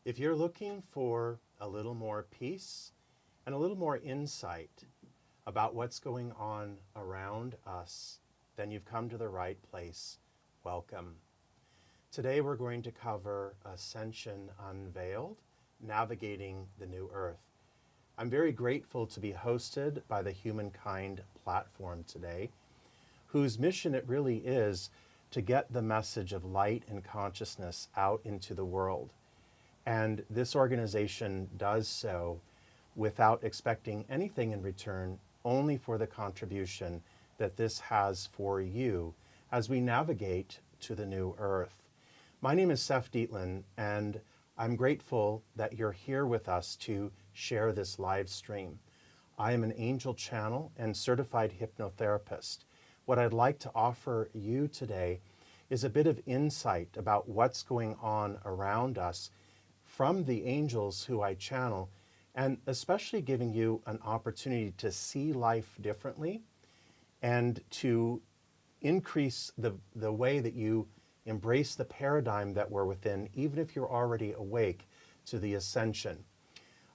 If you're looking for a little more peace and a little more insight about what's going on around us, then you've come to the right place. Welcome. Today we're going to cover Ascension, Unveiled, Navigating the New Earth. I'm very grateful to be hosted by the Humankind platform today, whose mission it really is to get the message of light and consciousness out into the world. And this organization does so without expecting anything in return, only for the contribution that this has for you as we navigate to the new earth. My name is Seph Dietlin, and I'm grateful that you're here with us to share this live stream. I am an angel channel and certified hypnotherapist. What I'd like to offer you today is a bit of insight about what's going on around us from the angels who I channel, and especially giving you an opportunity to see life differently and to increase the way that you embrace the paradigm that we're within, even if you're already awake to the ascension.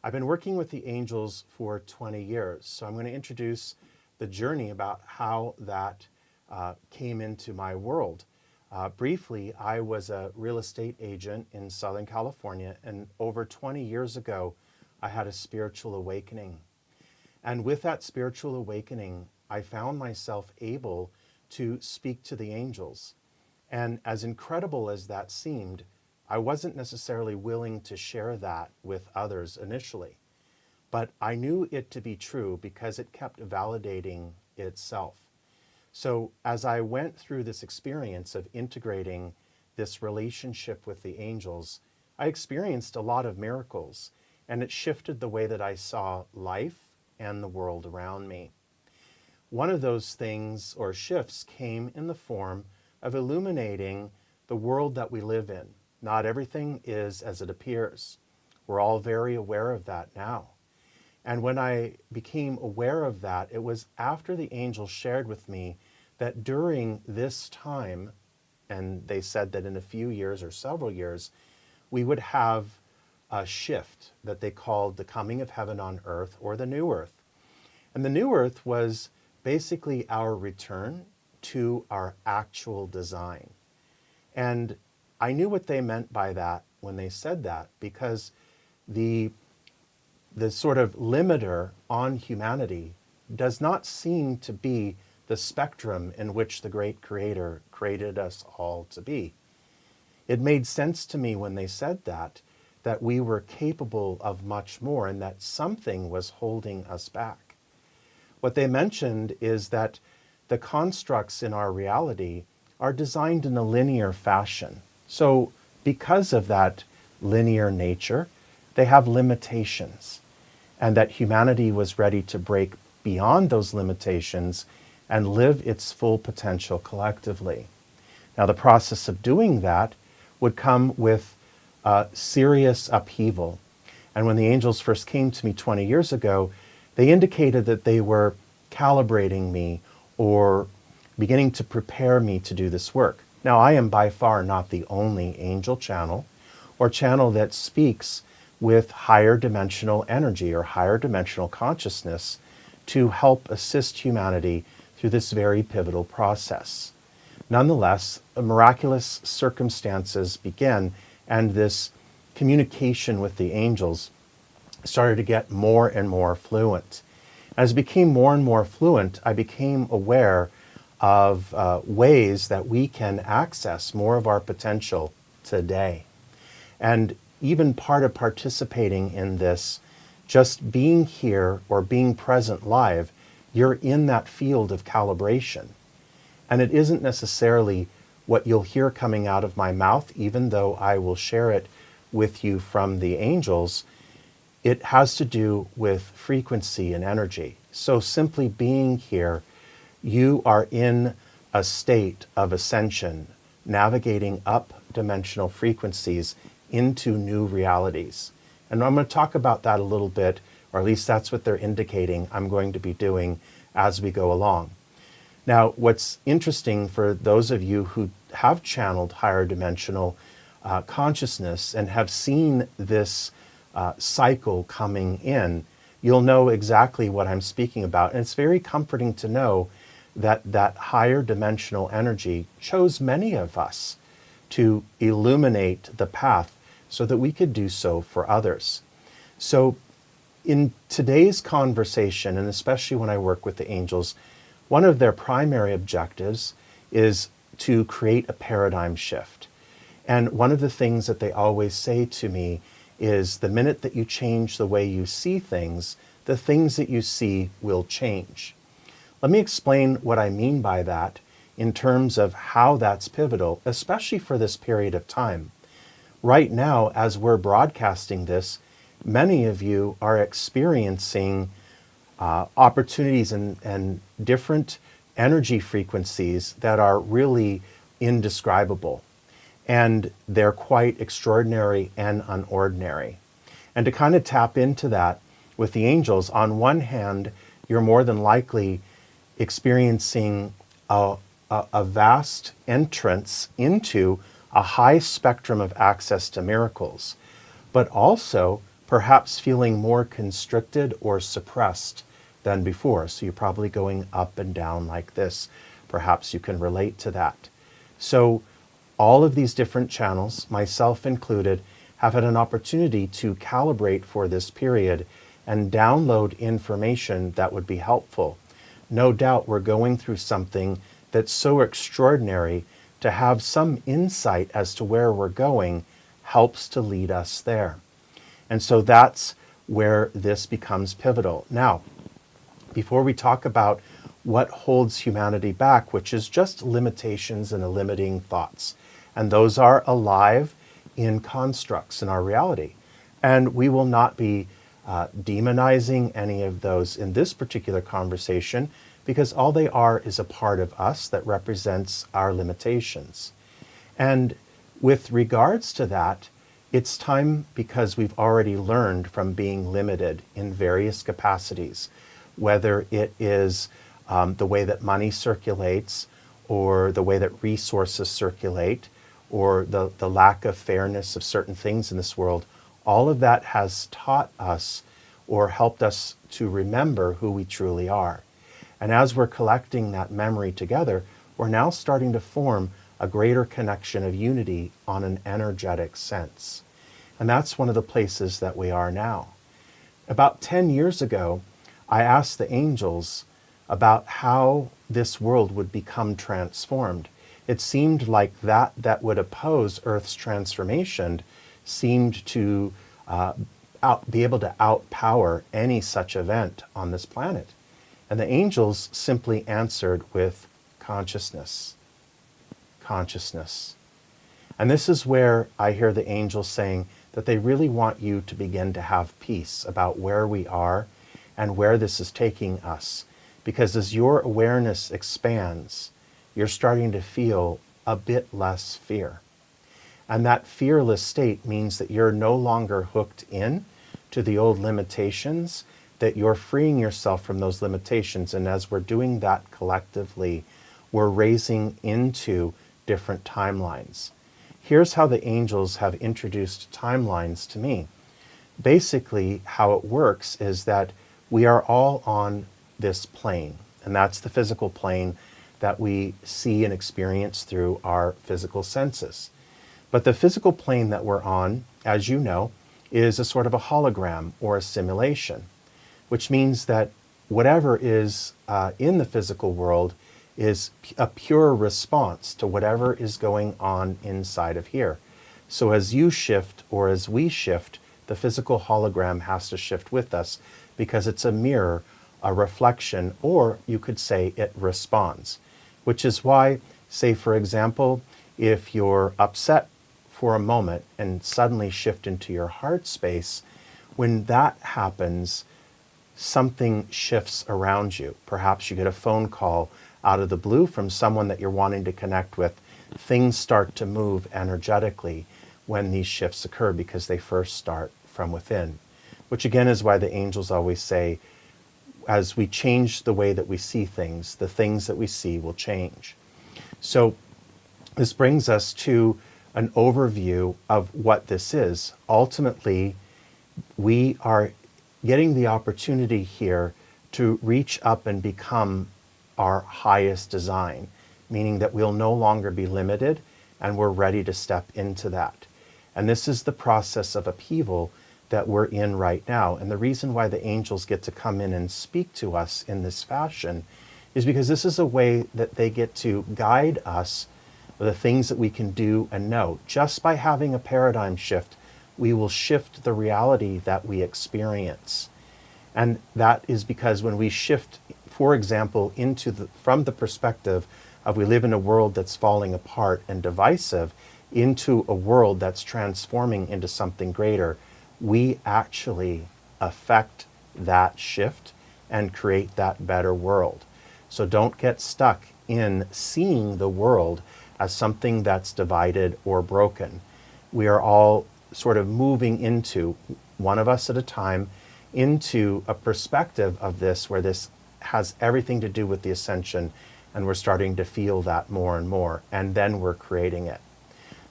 I've been working with the angels for 20 years, so I'm going to introduce the journey about how that came into my world. Briefly, I was a real estate agent in Southern California, and over 20 years ago, I had a spiritual awakening. And with that spiritual awakening, I found myself able to speak to the angels. And as incredible as that seemed, I wasn't necessarily willing to share that with others initially. But I knew it to be true because it kept validating itself. So as I went through this experience of integrating this relationship with the angels, I experienced a lot of miracles, and it shifted the way that I saw life and the world around me. One of those things or shifts came in the form of illuminating the world that we live in. Not everything is as it appears. We're all very aware of that now. And when I became aware of that, it was after the angels shared with me that during this time, and they said that in a few years or several years, we would have a shift that they called the coming of heaven on earth, or the new earth. And the new earth was basically our return to our actual design. And I knew what they meant by that when they said that, because the sort of limiter on humanity does not seem to be the spectrum in which the great creator created us all to be. It made sense to me when they said that we were capable of much more and that something was holding us back. What they mentioned is that the constructs in our reality are designed in a linear fashion. So because of that linear nature, they have limitations, and that humanity was ready to break beyond those limitations and live its full potential collectively. Now, the process of doing that would come with serious upheaval. And when the angels first came to me 20 years ago, they indicated that they were calibrating me or beginning to prepare me to do this work. Now, I am by far not the only angel channel or channel that speaks with higher dimensional energy or higher dimensional consciousness to help assist humanity through this very pivotal process. Nonetheless, miraculous circumstances began, and this communication with the angels started to get more and more fluent. As it became more and more fluent, I became aware of ways that we can access more of our potential today. And even part of participating in this, just being here or being present live, you're in that field of calibration. And it isn't necessarily what you'll hear coming out of my mouth, even though I will share it with you from the angels. It has to do with frequency and energy. So simply being here, you are in a state of ascension, navigating up dimensional frequencies into new realities. And I'm going to talk about that a little bit, or at least that's what they're indicating I'm going to be doing as we go along. Now, what's interesting for those of you who have channeled higher dimensional consciousness and have seen this cycle coming in, you'll know exactly what I'm speaking about. And it's very comforting to know that that higher dimensional energy chose many of us to illuminate the path so that we could do so for others. So in today's conversation, and especially when I work with the angels, one of their primary objectives is to create a paradigm shift. And one of the things that they always say to me is the minute that you change the way you see things, the things that you see will change. Let me explain what I mean by that in terms of how that's pivotal, especially for this period of time. Right now, as we're broadcasting this, many of you are experiencing opportunities and different energy frequencies that are really indescribable. And they're quite extraordinary and unordinary. And to kind of tap into that with the angels, on one hand, you're more than likely experiencing a vast entrance into a high spectrum of access to miracles, but also perhaps feeling more constricted or suppressed than before. So you're probably going up and down like this. Perhaps you can relate to that. So all of these different channels, myself included, have had an opportunity to calibrate for this period and download information that would be helpful. No doubt we're going through something that's so extraordinary. To have some insight as to where we're going helps to lead us there. And so that's where this becomes pivotal. Now, before we talk about what holds humanity back, which is just limitations and limiting thoughts, and those are alive in constructs in our reality. And we will not be demonizing any of those in this particular conversation, because all they are is a part of us that represents our limitations. And with regards to that, it's time, because we've already learned from being limited in various capacities, whether it is the way that money circulates, or the way that resources circulate, or the lack of fairness of certain things in this world. All of that has taught us or helped us to remember who we truly are. And as we're collecting that memory together, we're now starting to form a greater connection of unity on an energetic sense. And that's one of the places that we are now. About 10 years ago, I asked the angels about how this world would become transformed. It seemed like that would oppose Earth's transformation seemed to be able to outpower any such event on this planet. And the angels simply answered with consciousness. Consciousness. And this is where I hear the angels saying that they really want you to begin to have peace about where we are and where this is taking us. Because as your awareness expands, you're starting to feel a bit less fear. And that fearless state means that you're no longer hooked in to the old limitations, that you're freeing yourself from those limitations. And as we're doing that collectively, we're raising into different timelines. Here's how the angels have introduced timelines to me. Basically, how it works is that we are all on this plane, and that's the physical plane that we see and experience through our physical senses. But the physical plane that we're on, as you know, is a sort of a hologram or a simulation, which means that whatever is in the physical world is a pure response to whatever is going on inside of here. So as you shift or as we shift, the physical hologram has to shift with us because it's a mirror, a reflection, or you could say it responds. Which is why, say for example, if you're upset for a moment and suddenly shift into your heart space, when that happens, something shifts around you. Perhaps you get a phone call out of the blue from someone that you're wanting to connect with. Things start to move energetically when these shifts occur because they first start from within. Which again is why the angels always say, as we change the way that we see things, the things that we see will change. So this brings us to an overview of what this is. Ultimately, we are getting the opportunity here to reach up and become our highest design, meaning that we'll no longer be limited and we're ready to step into that. And this is the process of upheaval that we're in right now. And the reason why the angels get to come in and speak to us in this fashion is because this is a way that they get to guide us with the things that we can do and know. Just by having a paradigm shift, we will shift the reality that we experience. And that is because when we shift, for example, from the perspective of we live in a world that's falling apart and divisive into a world that's transforming into something greater, we actually affect that shift and create that better world. So don't get stuck in seeing the world as something that's divided or broken. We are all sort of moving into, one of us at a time, into a perspective of this where this has everything to do with the ascension, and we're starting to feel that more and more, and then we're creating it.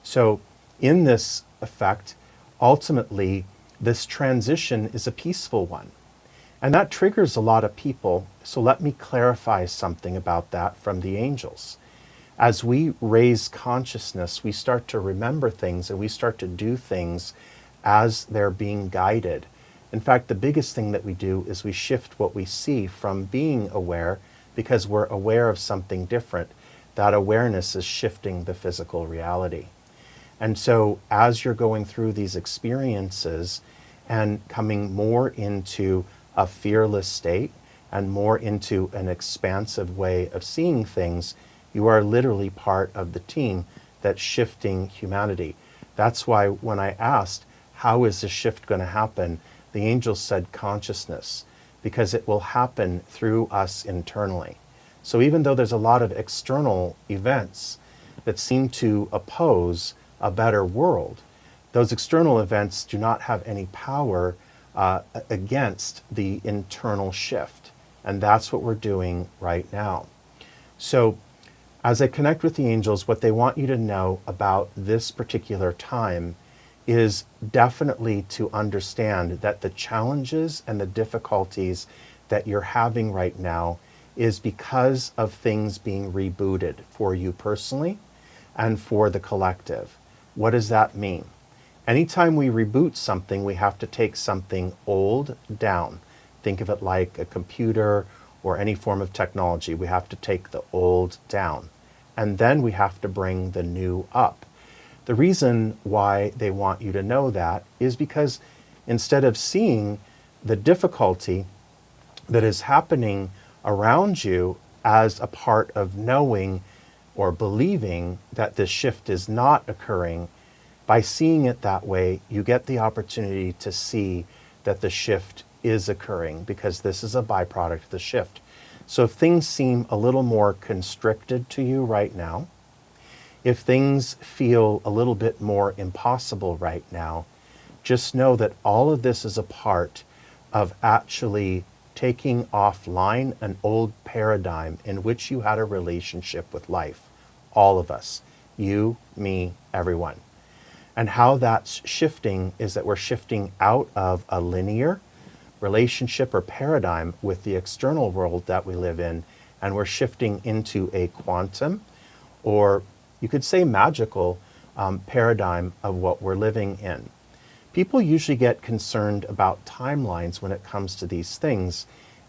So in this effect, ultimately, this transition is a peaceful one. And that triggers a lot of people. So let me clarify something about that from the angels. As we raise consciousness, we start to remember things and we start to do things as they're being guided. In fact, the biggest thing that we do is we shift what we see from being aware, because we're aware of something different. That awareness is shifting the physical reality. And so as you're going through these experiences and coming more into a fearless state and more into an expansive way of seeing things, you are literally part of the team that's shifting humanity. That's why when I asked, how is this shift going to happen? The angels said consciousness, because it will happen through us internally. So even though there's a lot of external events that seem to oppose a better world, those external events do not have any power against the internal shift. And that's what we're doing right now. So as I connect with the angels, what they want you to know about this particular time is definitely to understand that the challenges and the difficulties that you're having right now is because of things being rebooted for you personally and for the collective. What does that mean? Anytime we reboot something, we have to take something old down. Think of it like a computer or any form of technology. We have to take the old down, and then we have to bring the new up. The reason why they want you to know that is because instead of seeing the difficulty that is happening around you as a part of knowing or believing that this shift is not occurring, by seeing it that way, you get the opportunity to see that the shift is occurring, because this is a byproduct of the shift. So if things seem a little more constricted to you right now, if things feel a little bit more impossible right now, just know that all of this is a part of actually taking offline an old paradigm in which you had a relationship with life. All of us, you, me, everyone. And how that's shifting is that we're shifting out of a linear relationship or paradigm with the external world that we live in, and we're shifting into a quantum, or you could say magical, paradigm of what we're living in. People usually get concerned about timelines when it comes to these things.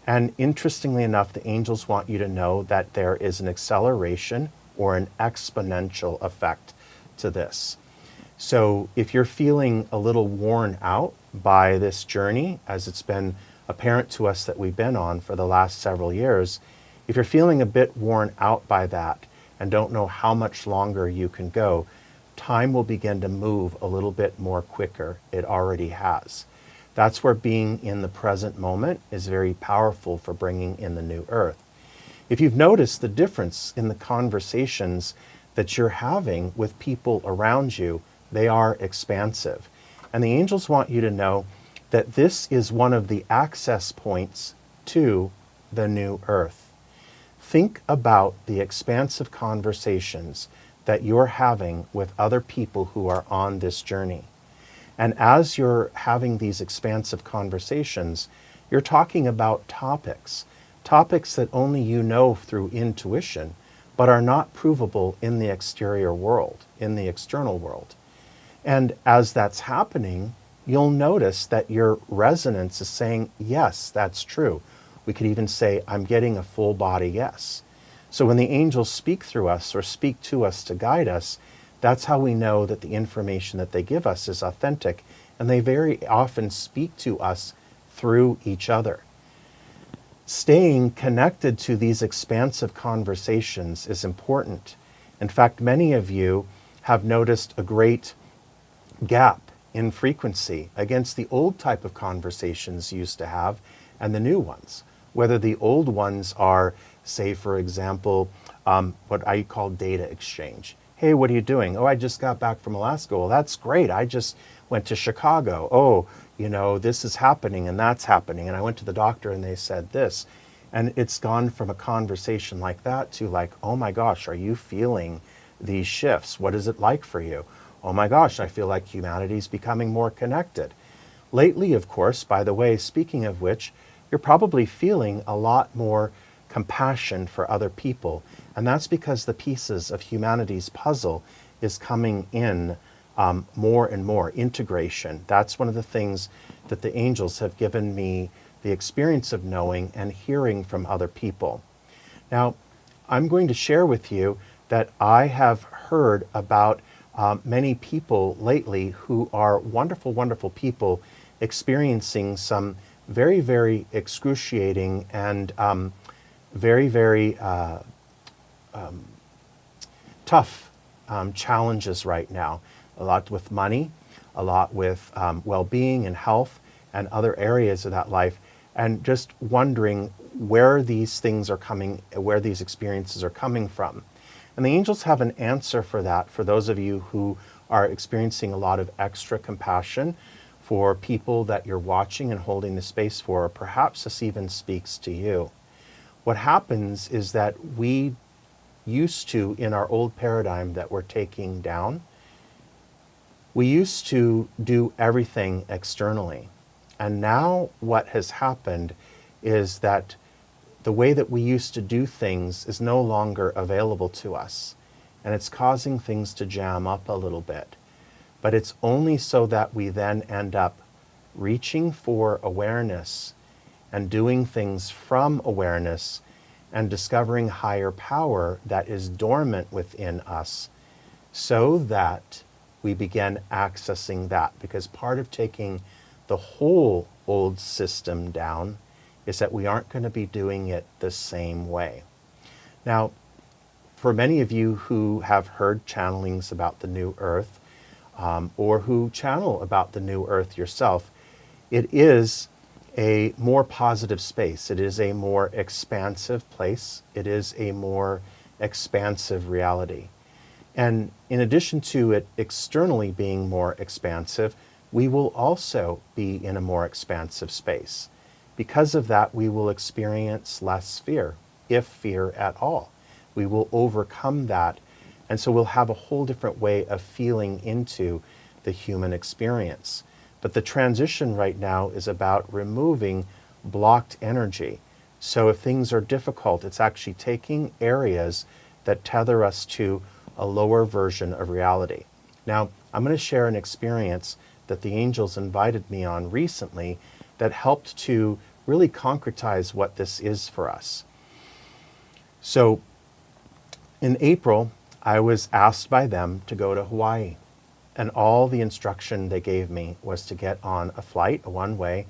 And interestingly enough, the angels want you to know that there is an acceleration or an exponential effect to this. So if you're feeling a little worn out by this journey, as it's been apparent to us that we've been on for the last several years, if you're feeling a bit worn out by that and don't know how much longer you can go, time will begin to move a little bit more quicker. It already has. That's where being in the present moment is very powerful for bringing in the new earth. If you've noticed the difference in the conversations that you're having with people around you, they are expansive. And the angels want you to know that this is one of the access points to the new earth. Think about the expansive conversations that you're having with other people who are on this journey. And as you're having these expansive conversations, you're talking about topics that only you know through intuition, but are not provable in the exterior world, in the external world. And as that's happening, you'll notice that your resonance is saying, yes, that's true. We could even say, I'm getting a full body yes. So when the angels speak through us or speak to us to guide us, that's how we know that the information that they give us is authentic, and they very often speak to us through each other. Staying connected to these expansive conversations is important. In fact, many of you have noticed a great gap in frequency against the old type of conversations you used to have and the new ones. Whether the old ones are, say, for example, what I call data exchange. Hey, what are you doing? Oh, I just got back from Alaska. Well, that's great. I just went to Chicago. Oh, this is happening and that's happening. And I went to the doctor and they said this. And it's gone from a conversation like that to like, oh my gosh, are you feeling these shifts? What is it like for you? Oh my gosh, I feel like humanity's becoming more connected. Lately, of course, by the way, speaking of which, you're probably feeling a lot more compassion for other people. And that's because the pieces of humanity's puzzle is coming in more and more. Integration. That's one of the things that the angels have given me the experience of knowing and hearing from other people. Now, I'm going to share with you that I have heard about many people lately who are wonderful, wonderful people experiencing some very, very excruciating and very, very tough challenges right now. A lot with money, a lot with well-being and health and other areas of that life, and just wondering where these things are coming, where these experiences are coming from. And the angels have an answer for that for those of you who are experiencing a lot of extra compassion for people that you're watching and holding the space for, or perhaps this even speaks to you. What happens is that we used to, in our old paradigm that we're taking down, we used to do everything externally. And now what has happened is that the way that we used to do things is no longer available to us. And it's causing things to jam up a little bit. But it's only so that we then end up reaching for awareness and doing things from awareness and discovering higher power that is dormant within us so that we begin accessing that. Because part of taking the whole old system down is that we aren't going to be doing it the same way. Now, for many of you who have heard channelings about the new earth, or who channel about the new earth yourself, it is a more positive space. It is a more expansive place. It is a more expansive reality. And in addition to it externally being more expansive, we will also be in a more expansive space. Because of that, we will experience less fear, if fear at all. We will overcome that. And so we'll have a whole different way of feeling into the human experience. But the transition right now is about removing blocked energy. So if things are difficult, it's actually taking areas that tether us to a lower version of reality. Now, I'm going to share an experience that the angels invited me on recently that helped to really concretize what this is for us. So in April, I was asked by them to go to Hawaii. And all the instruction they gave me was to get on a flight, a one-way.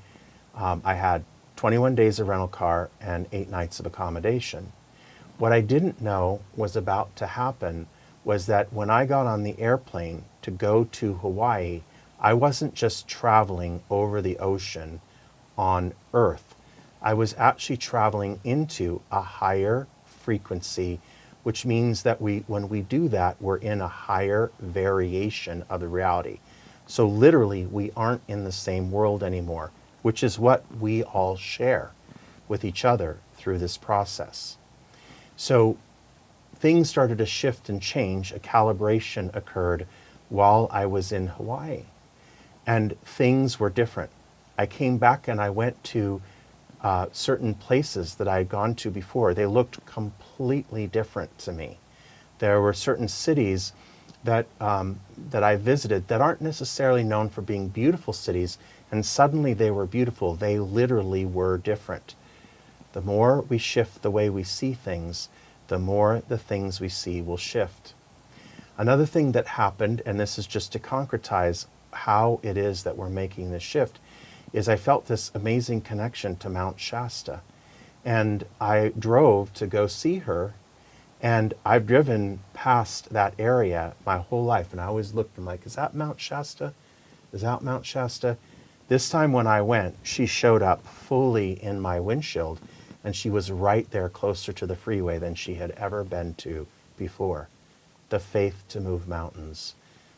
I had 21 days of rental car and 8 nights of accommodation. What I didn't know was about to happen was that when I got on the airplane to go to Hawaii, I wasn't just traveling over the ocean on Earth. I was actually traveling into a higher frequency, which means that when we do that, we're in a higher variation of the reality. So literally, we aren't in the same world anymore, which is what we all share with each other through this process. So things started to shift and change. A calibration occurred while I was in Hawaii, and things were different. I came back and I went to certain places that I had gone to before. They looked completely different to me. There were certain cities that I visited that aren't necessarily known for being beautiful cities, and suddenly they were beautiful. They literally were different. The more we shift the way we see things, the more the things we see will shift. Another thing that happened, and this is just to concretize how it is that we're making this shift, is I felt this amazing connection to Mount Shasta. And I drove to go see her, and I've driven past that area my whole life, and I always looked and I'm like, is that Mount Shasta? Is that Mount Shasta? This time when I went, she showed up fully in my windshield, and she was right there closer to the freeway than she had ever been to before. The faith to move mountains.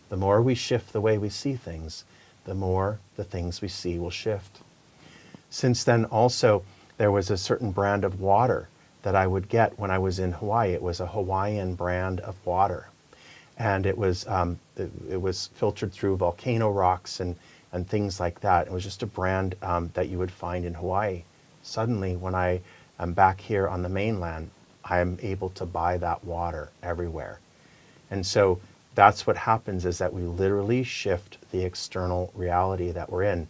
The more we shift the way we see things, the more the things we see will shift. Since then also, there was a certain brand of water that I would get when I was in Hawaii. It was a Hawaiian brand of water. And it was filtered through volcano rocks and things like that. It was just a brand that you would find in Hawaii. Suddenly, when I am back here on the mainland, I am able to buy that water everywhere. And so that's what happens, is that we literally shift the external reality that we're in.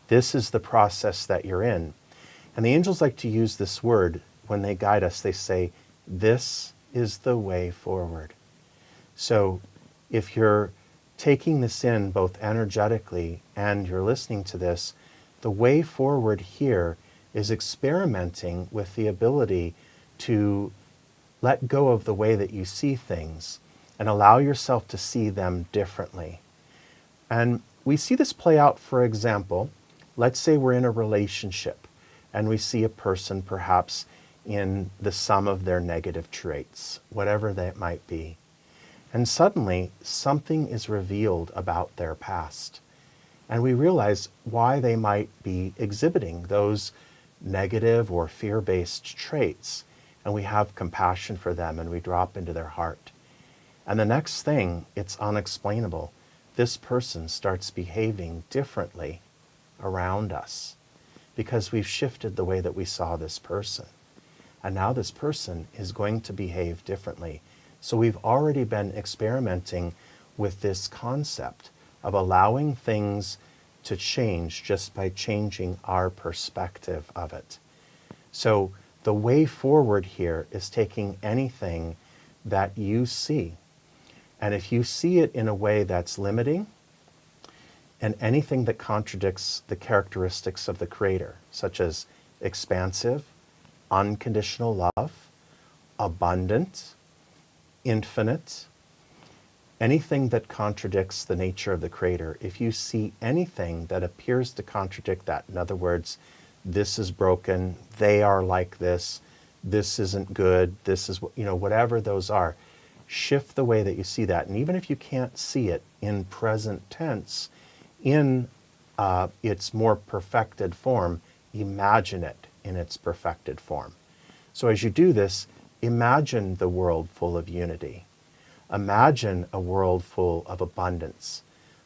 This is the process that you're in. And the angels like to use this word when they guide us. They say, this is the way forward. So if you're taking this in both energetically and you're listening to this, the way forward here is experimenting with the ability to let go of the way that you see things and allow yourself to see them differently. And we see this play out, for example, let's say we're in a relationship and we see a person perhaps in the sum of their negative traits, whatever that might be. And suddenly something is revealed about their past. And we realize why they might be exhibiting those negative or fear-based traits. And we have compassion for them and we drop into their heart. And the next thing, it's unexplainable. This person starts behaving differently around us because we've shifted the way that we saw this person. And now this person is going to behave differently. So we've already been experimenting with this concept of allowing things to change just by changing our perspective of it. So the way forward here is taking anything that you see, and if you see it in a way that's limiting, and anything that contradicts the characteristics of the Creator, such as expansive, unconditional love, abundant, infinite, anything that contradicts the nature of the Creator, if you see anything that appears to contradict that, in other words, this is broken, they are like this isn't good, this is, whatever those are, shift the way that you see that. And even if you can't see it in present tense, in its more perfected form, imagine it in its perfected form. So as you do this, imagine the world full of unity. Imagine a world full of abundance.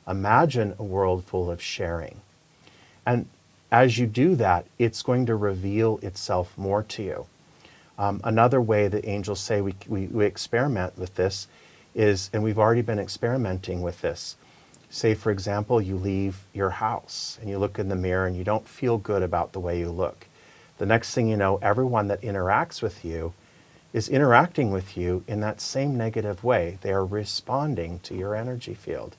Imagine a world full of sharing. And as you do that, it's going to reveal itself more to you. Another way that angels say we experiment with this is, and we've already been experimenting with this. Say, for example, you leave your house and you look in the mirror and you don't feel good about the way you look. The next thing you know, everyone that interacts with you is interacting with you in that same negative way. They are responding to your energy field.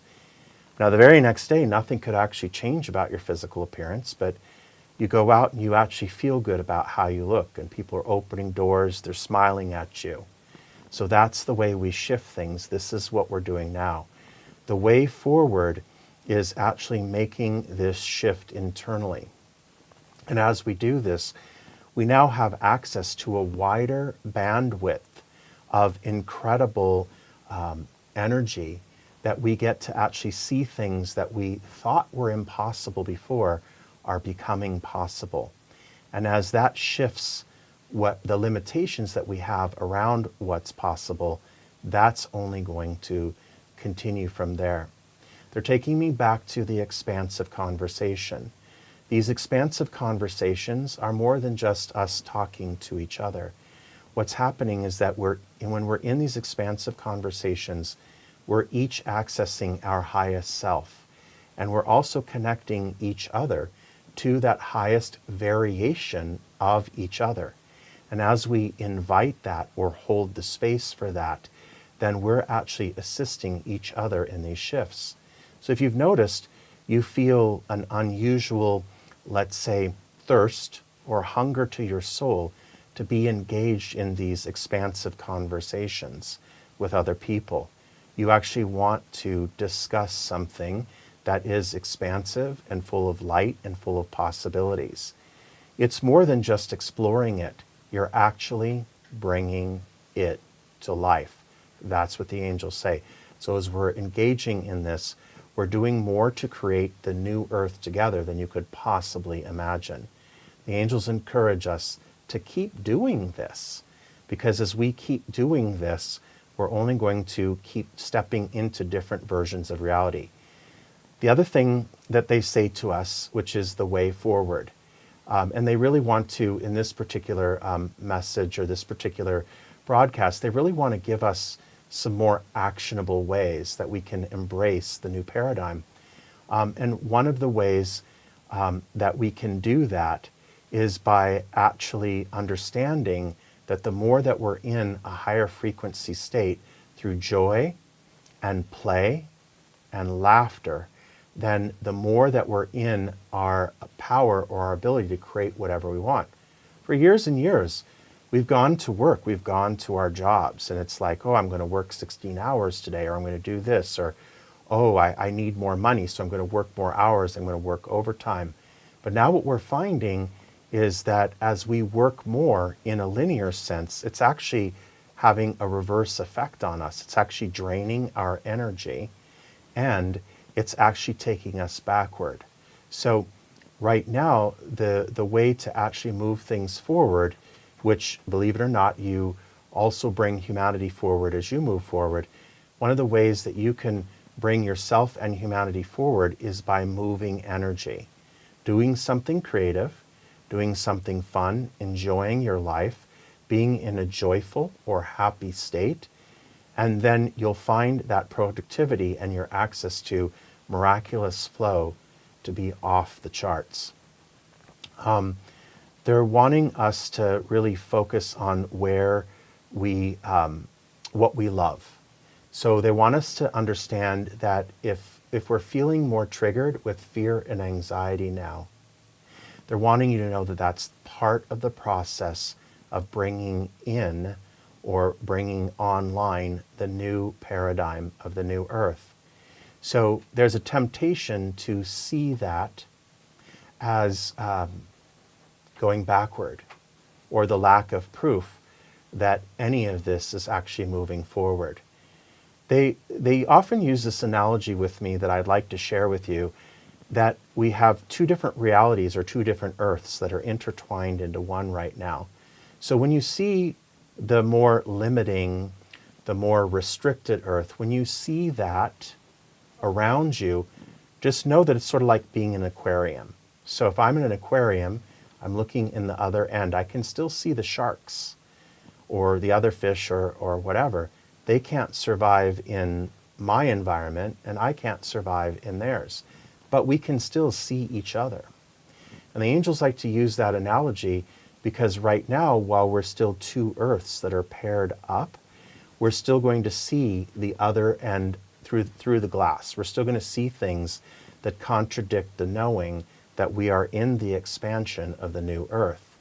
Now, the very next day, nothing could actually change about your physical appearance, but you go out and you actually feel good about how you look, and people are opening doors, they're smiling at you. So that's the way we shift things. This is what we're doing now. The way forward is actually making this shift internally. And as we do this, we now have access to a wider bandwidth of incredible energy that we get to actually see things that we thought were impossible before are becoming possible. And as that shifts what the limitations that we have around what's possible, that's only going to continue from there. They're taking me back to the expansive conversation. These expansive conversations are more than just us talking to each other. What's happening is that when we're in these expansive conversations, we're each accessing our highest self, and we're also connecting each other to that highest variation of each other. And as we invite that or hold the space for that, then we're actually assisting each other in these shifts. So if you've noticed, you feel an unusual, let's say, thirst or hunger to your soul to be engaged in these expansive conversations with other people. You actually want to discuss something that is expansive and full of light and full of possibilities. It's more than just exploring it. You're actually bringing it to life. That's what the angels say. So as we're engaging in this, we're doing more to create the new earth together than you could possibly imagine. The angels encourage us to keep doing this, because as we keep doing this, we're only going to keep stepping into different versions of reality. The other thing that they say to us, which is the way forward, and they really want to, in this particular message or this particular broadcast, they really want to give us some more actionable ways that we can embrace the new paradigm. And one of the ways that we can do that is by actually understanding that the more that we're in a higher frequency state through joy and play and laughter, then the more that we're in our power or our ability to create whatever we want. For years and years, we've gone to work, we've gone to our jobs, and it's like, oh, I'm going to work 16 hours today, or I'm going to do this, or, oh, I need more money, so I'm going to work more hours, I'm going to work overtime. But now what we're finding is that as we work more in a linear sense, it's actually having a reverse effect on us. It's actually draining our energy, and it's actually taking us backward. So right now, the way to actually move things forward, which, believe it or not, you also bring humanity forward as you move forward, one of the ways that you can bring yourself and humanity forward is by moving energy, doing something creative, doing something fun, enjoying your life, being in a joyful or happy state, and then you'll find that productivity and your access to miraculous flow to be off the charts. They're wanting us to really focus on where we, what we love. So they want us to understand that if we're feeling more triggered with fear and anxiety now, they're wanting you to know that that's part of the process of bringing in or bringing online the new paradigm of the new earth. So there's a temptation to see that as going backward, or the lack of proof that any of this is actually moving forward. They often use this analogy with me that I'd like to share with you, that we have two different realities or two different earths that are intertwined into one right now. So when you see the more limiting, the more restricted earth, when you see that around you, just know that it's sort of like being in an aquarium. So if I'm in an aquarium, I'm looking in the other end, I can still see the sharks or the other fish or whatever. They can't survive in my environment, and I can't survive in theirs. But we can still see each other. And the angels like to use that analogy because right now, while we're still two earths that are paired up, we're still going to see the other end through the glass. We're still going to see things that contradict the knowing that we are in the expansion of the new earth.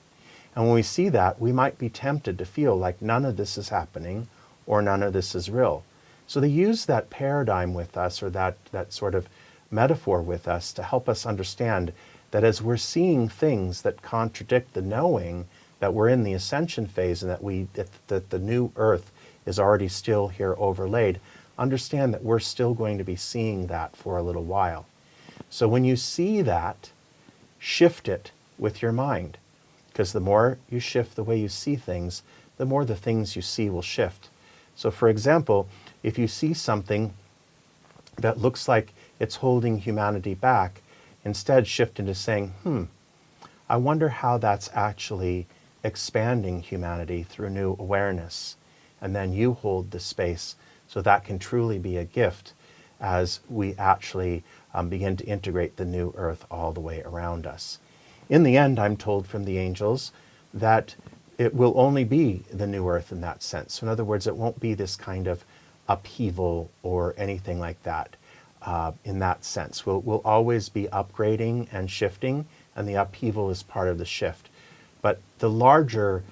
And when we see that, we might be tempted to feel like none of this is happening or none of this is real. So they use that paradigm with us, or that sort of metaphor with us, to help us understand that as we're seeing things that contradict the knowing that we're in the ascension phase and that the new earth is already still here overlaid, understand that we're still going to be seeing that for a little while. So when you see that, shift it with your mind. because the more you shift the way you see things, the more the things you see will shift. So for example, if you see something that looks like it's holding humanity back, instead shift into saying, I wonder how that's actually expanding humanity through new awareness. And then you hold the space so that can truly be a gift as we actually begin to integrate the new earth all the way around us. In the end, I'm told from the angels that it will only be the new earth in that sense. So in other words, it won't be this kind of upheaval or anything like that in that sense. We'll always be upgrading and shifting, and the upheaval is part of the shift. But the larger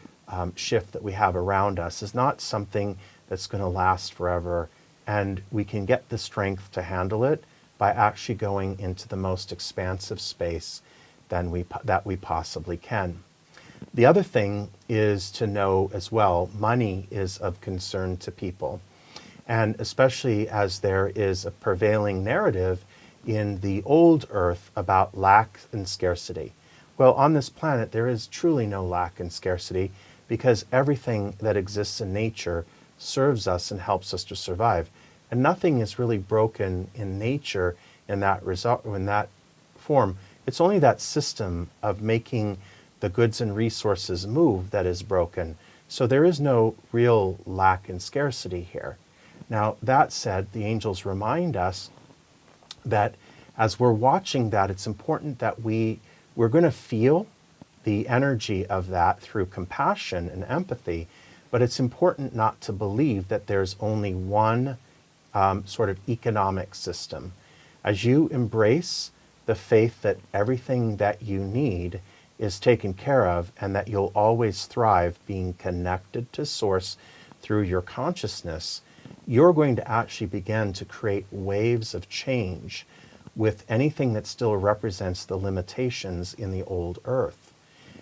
shift that we have around us is not something that's going to last forever, and we can get the strength to handle it by actually going into the most expansive space that we possibly can. The other thing is to know as well, money is of concern to people. And especially as there is a prevailing narrative in the old earth about lack and scarcity. Well, on this planet, there is truly no lack and scarcity because everything that exists in nature serves us and helps us to survive. And nothing is really broken in nature in that form. It's only that system of making the goods and resources move that is broken. So there is no real lack and scarcity here. Now, that said, the angels remind us that as we're watching that, it's important that we're going to feel the energy of that through compassion and empathy, but it's important not to believe that there's only one sort of economic system. As you embrace the faith that everything that you need is taken care of and that you'll always thrive being connected to Source through your consciousness, you're going to actually begin to create waves of change with anything that still represents the limitations in the old earth.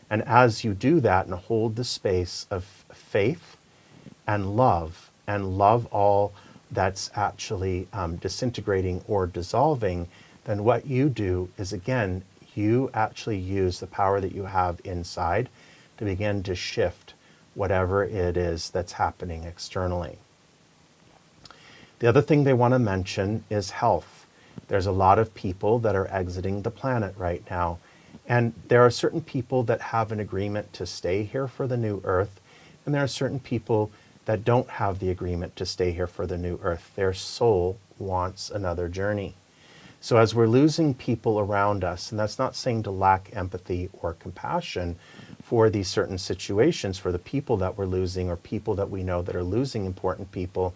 And as you do that and hold the space of faith and love all that's actually disintegrating or dissolving, then what you do is, again, you actually use the power that you have inside to begin to shift whatever it is that's happening externally. The other thing they want to mention is health. There's a lot of people that are exiting the planet right now. And there are certain people that have an agreement to stay here for the new earth. And there are certain people that don't have the agreement to stay here for the new earth. Their soul wants another journey. So as we're losing people around us, and that's not saying to lack empathy or compassion for these certain situations, for the people that we're losing or people that we know that are losing important people,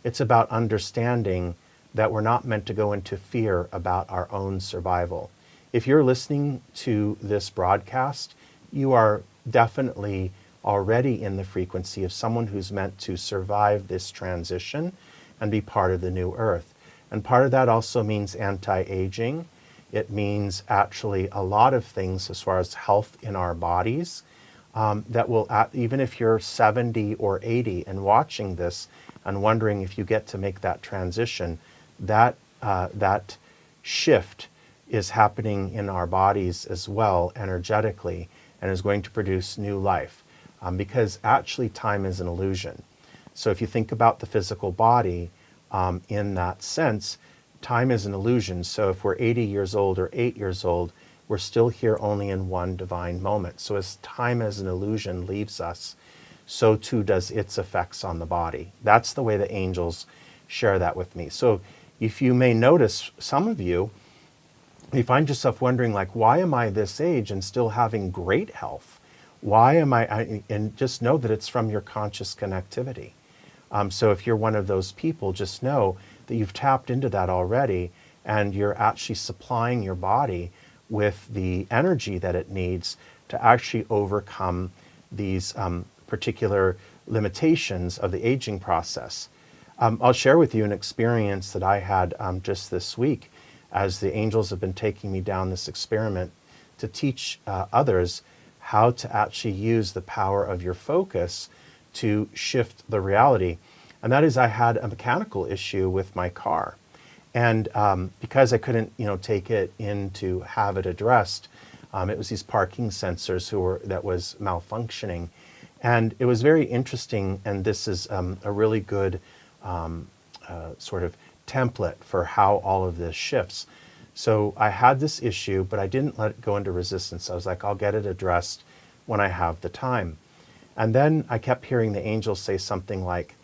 it's about understanding that we're not meant to go into fear about our own survival. If you're listening to this broadcast, you are definitely already in the frequency of someone who's meant to survive this transition and be part of the new earth. And part of that also means anti-aging. It means actually a lot of things as far as health in our bodies that will, even if you're 70 or 80 and watching this and wondering if you get to make that transition, that shift is happening in our bodies as well energetically and is going to produce new life because actually time is an illusion. So if you think about the physical body in that sense, time is an illusion. So if we're 80 years old or 8 years old, we're still here only in one divine moment. So as time as an illusion leaves us, so too does its effects on the body. That's the way the angels share that with me. So if you may notice, some of you find yourself wondering, like, why am I this age and still having great health? Why am and just know that it's from your conscious connectivity. So if you're one of those people, just know that you've tapped into that already and you're actually supplying your body with the energy that it needs to actually overcome these particular limitations of the aging process. I'll share with you an experience that I had just this week as the angels have been taking me down this experiment to teach others how to actually use the power of your focus to shift the reality. And that is, I had a mechanical issue with my car. And because I couldn't, take it in to have it addressed, It was these parking sensors that was malfunctioning. And it was very interesting, and this is a really good sort of template for how all of this shifts. So I had this issue, but I didn't let it go into resistance. I was like, I'll get it addressed when I have the time. And then I kept hearing the angels say something like,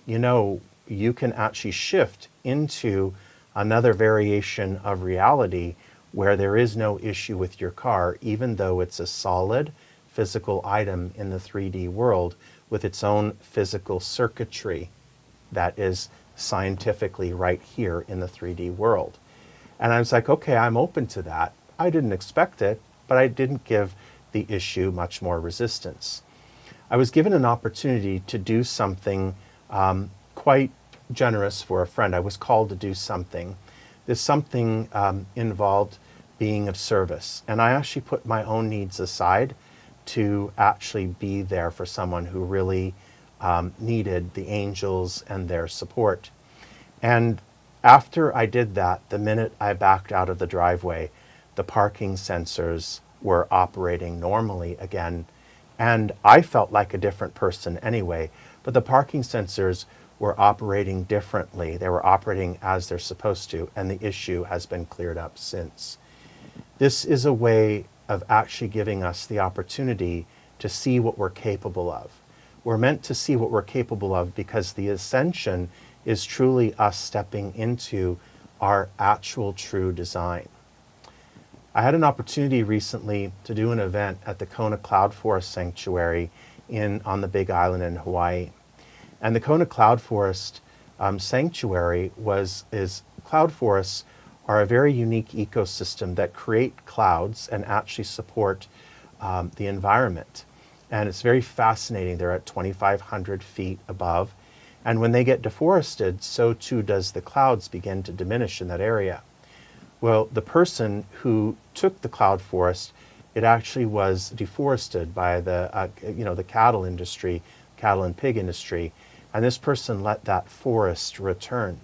you can actually shift into another variation of reality where there is no issue with your car, even though it's a solid physical item in the 3D world with its own physical circuitry that is scientifically right here in the 3D world. And I was like, okay, I'm open to that. I didn't expect it, but I didn't give the issue much more resistance. I was given an opportunity to do something quite generous for a friend. I was called to do something. This something involved being of service. And I actually put my own needs aside to actually be there for someone who really needed the angels and their support. And after I did that, the minute I backed out of the driveway, the parking sensors were operating normally again. And I felt like a different person anyway, but the parking sensors were operating differently. They were operating as they're supposed to, and the issue has been cleared up since. This is a way of actually giving us the opportunity to see what we're capable of. We're meant to see what we're capable of because the ascension is truly us stepping into our actual true design. I had an opportunity recently to do an event at the Kona Cloud Forest Sanctuary on the Big Island in Hawaii. And the Kona Cloud Forest Sanctuary cloud forests are a very unique ecosystem that create clouds and actually support the environment. And it's very fascinating. They're at 2,500 feet above. And when they get deforested, so too does the clouds begin to diminish in that area. Well, the person who took the cloud forest, it actually was deforested by the cattle industry, cattle and pig industry, and this person let that forest return.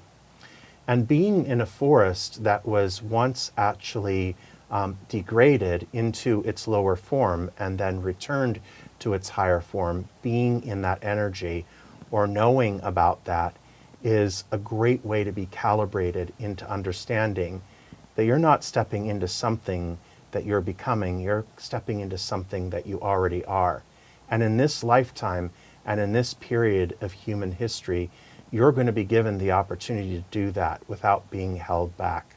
And being in a forest that was once actually degraded into its lower form and then returned to its higher form, being in that energy or knowing about that is a great way to be calibrated into understanding that you're not stepping into something that you're becoming, you're stepping into something that you already are. And in this lifetime and in this period of human history, you're going to be given the opportunity to do that without being held back.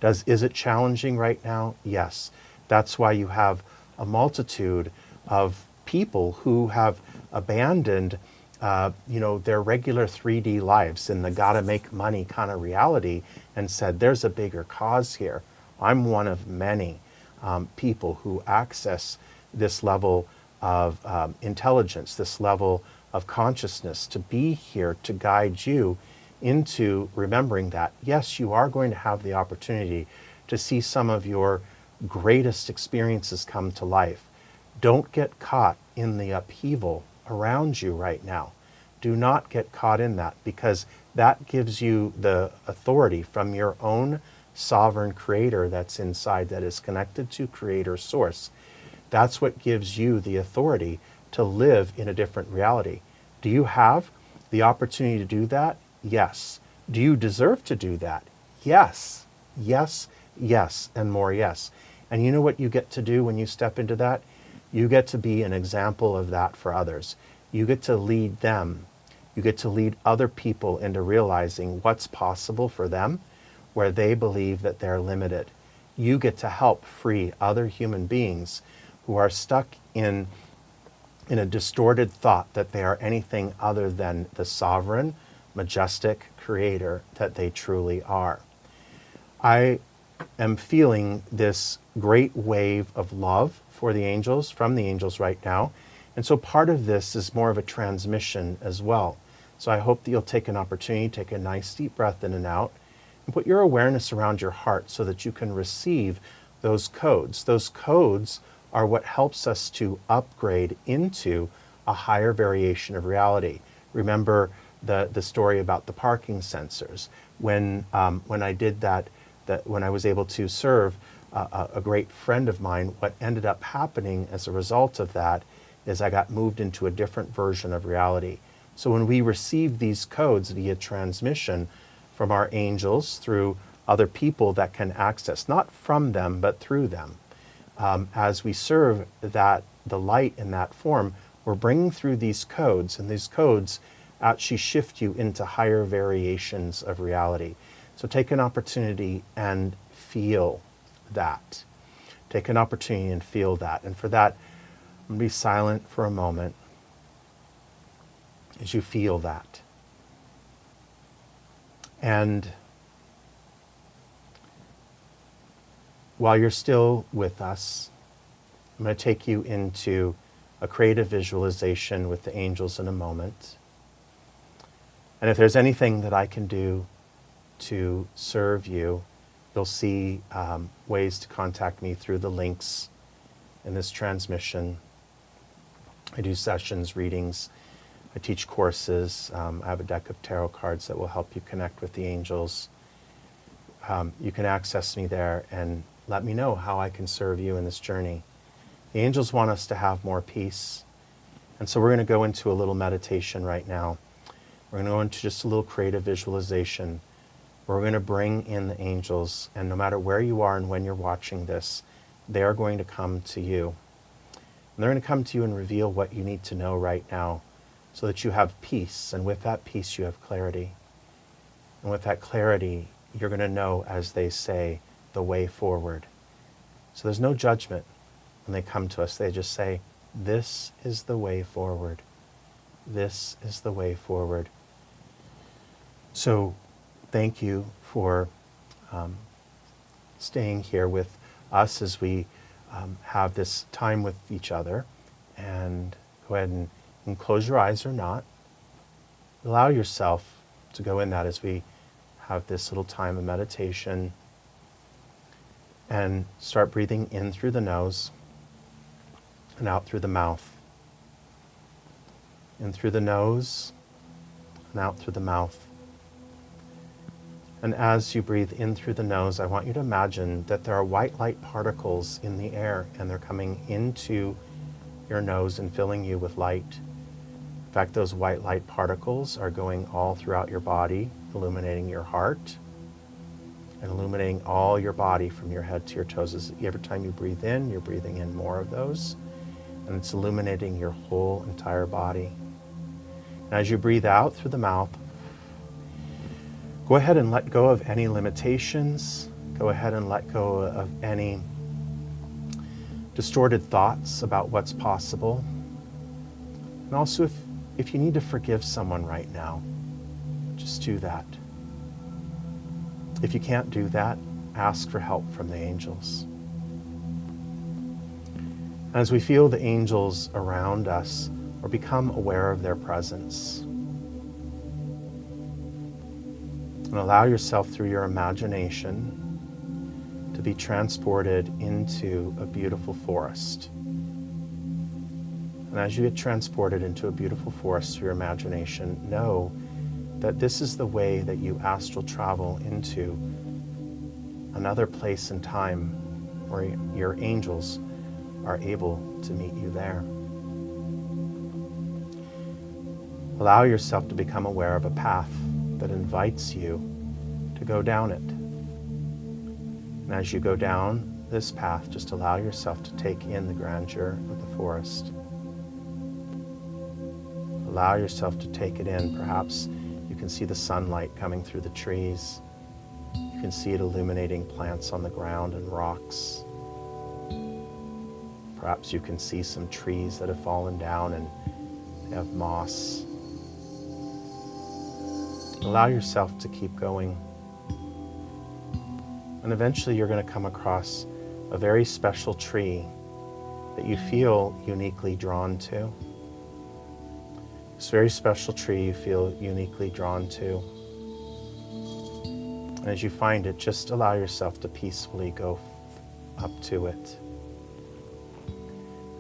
Is it challenging right now? Yes. That's why you have a multitude of people who have abandoned their regular 3D lives in the gotta make money kind of reality and said, there's a bigger cause here. I'm one of many people who access this level of intelligence, this level of consciousness to be here to guide you into remembering that, yes, you are going to have the opportunity to see some of your greatest experiences come to life. Don't get caught in the upheaval around you right now. Do not get caught in that, because that gives you the authority from your own sovereign creator that's inside, that is connected to creator source. That's what gives you the authority to live in a different reality. Do you have the opportunity to do that? Yes. Do you deserve to do that? Yes. Yes, yes, and more yes. And you know what you get to do when you step into that? You get to be an example of that for others. You get to lead them. You get to lead other people into realizing what's possible for them where they believe that they're limited. You get to help free other human beings who are stuck in a distorted thought that they are anything other than the sovereign, majestic creator that they truly are. I am feeling this great wave of love for the angels, from the angels right now. And so part of this is more of a transmission as well. So I hope that you'll take an opportunity, take a nice deep breath in and out, and put your awareness around your heart so that you can receive those codes. Those codes are what helps us to upgrade into a higher variation of reality. Remember the story about the parking sensors. When I did that when I was able to serve a great friend of mine, what ended up happening as a result of that is I got moved into a different version of reality. So when we receive these codes via transmission from our angels through other people that can access, not from them, but through them, as we serve the light in that form, we're bringing through these codes, and these codes actually shift you into higher variations of reality. So take an opportunity and feel that. Take an opportunity and feel that. And for that, I'm going to be silent for a moment as you feel that. And while you're still with us, I'm going to take you into a creative visualization with the angels in a moment. And if there's anything that I can do to serve you, you'll see ways to contact me through the links in this transmission. I do sessions, readings, I teach courses. I have a deck of tarot cards that will help you connect with the angels. You can access me there and let me know how I can serve you in this journey. The angels want us to have more peace. And so we're going to go into a little meditation right now. We're going to go into just a little creative visualization. We're going to bring in the angels, and no matter where you are and when you're watching this, they are going to come to you. And they're going to come to you and reveal what you need to know right now so that you have peace, and with that peace you have clarity. And with that clarity, you're going to know, as they say, the way forward. So there's no judgment when they come to us. They just say, this is the way forward. This is the way forward. So thank you for staying here with us as we have this time with each other. And go ahead and close your eyes or not. Allow yourself to go in that as we have this little time of meditation. And start breathing in through the nose and out through the mouth. In through the nose and out through the mouth. And as you breathe in through the nose, I want you to imagine that there are white light particles in the air, and they're coming into your nose and filling you with light. In fact, those white light particles are going all throughout your body, illuminating your heart and illuminating all your body from your head to your toes. Every time you breathe in, you're breathing in more of those, and it's illuminating your whole entire body. And as you breathe out through the mouth, go ahead and let go of any limitations. Go ahead and let go of any distorted thoughts about what's possible. And also, if you need to forgive someone right now, just do that. If you can't do that, ask for help from the angels. As we feel the angels around us, or become aware of their presence, and allow yourself through your imagination to be transported into a beautiful forest. And as you get transported into a beautiful forest through your imagination, know that this is the way that you astral travel into another place and time where your angels are able to meet you there. Allow yourself to become aware of a path that invites you to go down it. And as you go down this path, just allow yourself to take in the grandeur of the forest. Allow yourself to take it in. Perhaps you can see the sunlight coming through the trees. You can see it illuminating plants on the ground and rocks. Perhaps you can see some trees that have fallen down and have moss. Allow yourself to keep going. And eventually you're going to come across a very special tree that you feel uniquely drawn to. This very special tree you feel uniquely drawn to. And as you find it, just allow yourself to peacefully go up to it.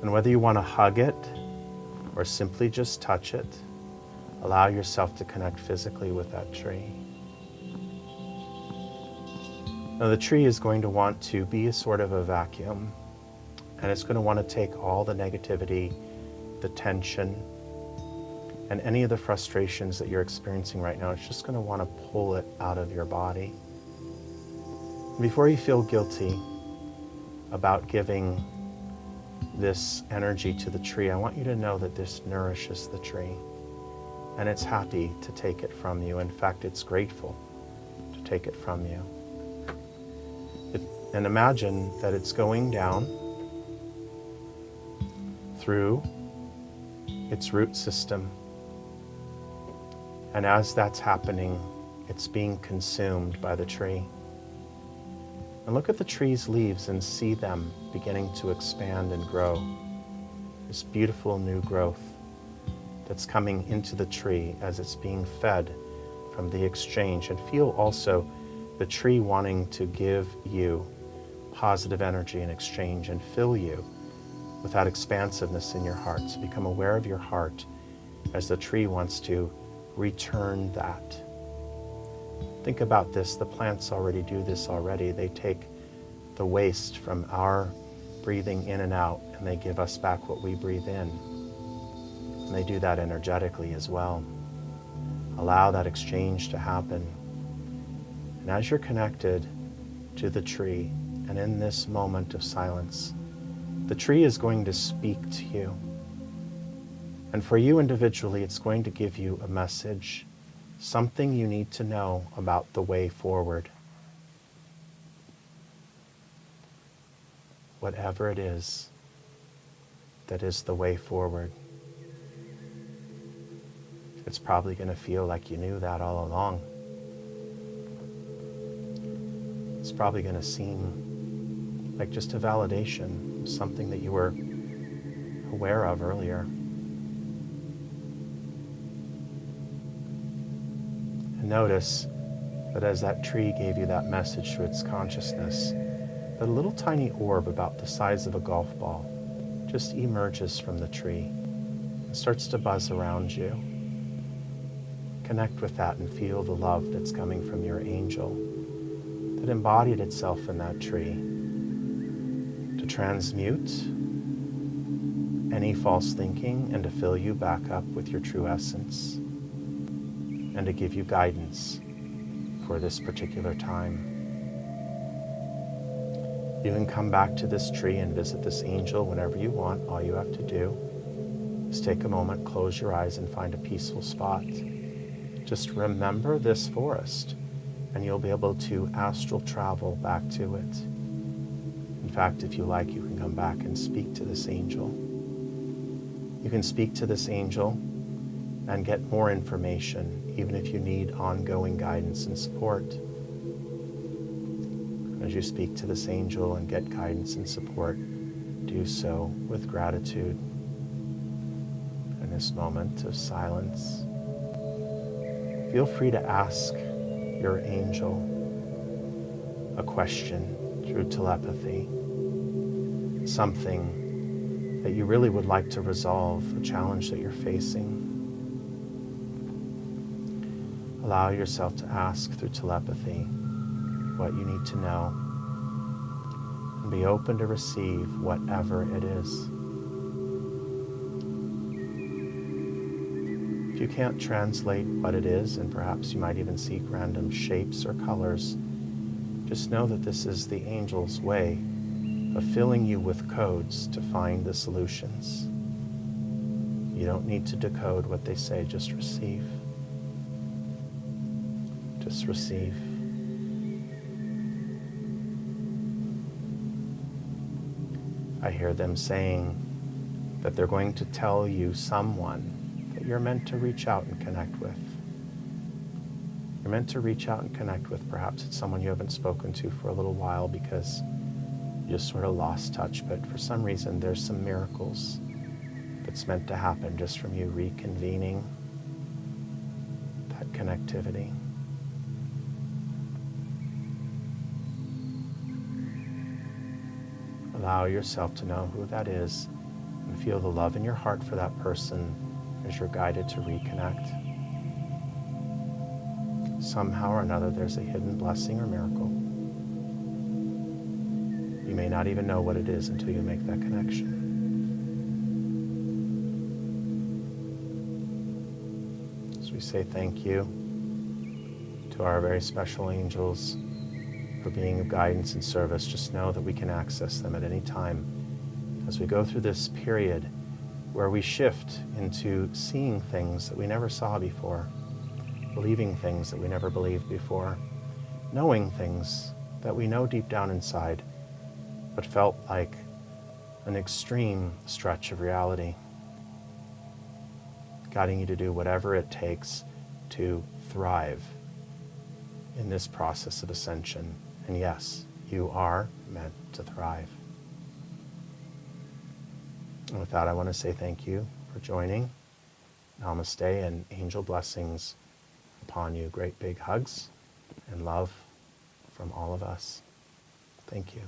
And whether you want to hug it or simply just touch it, allow yourself to connect physically with that tree. Now the tree is going to want to be a sort of a vacuum, and it's going to want to take all the negativity, the tension, and any of the frustrations that you're experiencing right now. It's just going to want to pull it out of your body. Before you feel guilty about giving this energy to the tree, I want you to know that this nourishes the tree, and it's happy to take it from you. In fact, it's grateful to take it from you. And imagine that it's going down through its root system. And as that's happening, it's being consumed by the tree. And look at the tree's leaves and see them beginning to expand and grow. This beautiful new growth that's coming into the tree as it's being fed from the exchange. And feel also the tree wanting to give you positive energy in exchange and fill you with that expansiveness in your heart. So become aware of your heart as the tree wants to return that. Think about this. The plants already do this already. They take the waste from our breathing in and out, and they give us back what we breathe in. And they do that energetically as well. Allow that exchange to happen. And as you're connected to the tree, and in this moment of silence, the tree is going to speak to you. And for you individually, it's going to give you a message, something you need to know about the way forward. Whatever it is that is the way forward. It's probably going to feel like you knew that all along. It's probably going to seem like just a validation, something that you were aware of earlier. And notice that as that tree gave you that message to its consciousness, that a little tiny orb about the size of a golf ball just emerges from the tree and starts to buzz around you. Connect with that and feel the love that's coming from your angel that embodied itself in that tree to transmute any false thinking and to fill you back up with your true essence and to give you guidance for this particular time. You can come back to this tree and visit this angel whenever you want. All you have to do is take a moment, close your eyes, and find a peaceful spot. Just remember this forest, and you'll be able to astral travel back to it. In fact, if you like, you can come back and speak to this angel. You can speak to this angel and get more information, even if you need ongoing guidance and support. As you speak to this angel and get guidance and support, do so with gratitude. In this moment of silence, feel free to ask your angel a question through telepathy, something that you really would like to resolve, a challenge that you're facing. Allow yourself to ask through telepathy what you need to know, and be open to receive whatever it is. If you can't translate what it is, and perhaps you might even seek random shapes or colors, just know that this is the angel's way of filling you with codes to find the solutions. You don't need to decode what they say, just receive. Just receive. I hear them saying that they're going to tell you someone that you're meant to reach out and connect with. You're meant to reach out and connect with. Perhaps it's someone you haven't spoken to for a little while because you just sort of lost touch, but for some reason there's some miracles that's meant to happen just from you reconvening that connectivity. Allow yourself to know who that is and feel the love in your heart for that person as you're guided to reconnect. Somehow or another, there's a hidden blessing or miracle You may not even know what it is until you make that connection. As we say thank you to our very special angels for being of guidance and service, just know that we can access them at any time as we go through this period where we shift into seeing things that we never saw before, believing things that we never believed before, knowing things that we know deep down inside, but felt like an extreme stretch of reality, guiding you to do whatever it takes to thrive in this process of ascension. And yes, you are meant to thrive. And with that, I want to say thank you for joining. Namaste and angel blessings upon you. Great big hugs and love from all of us. Thank you.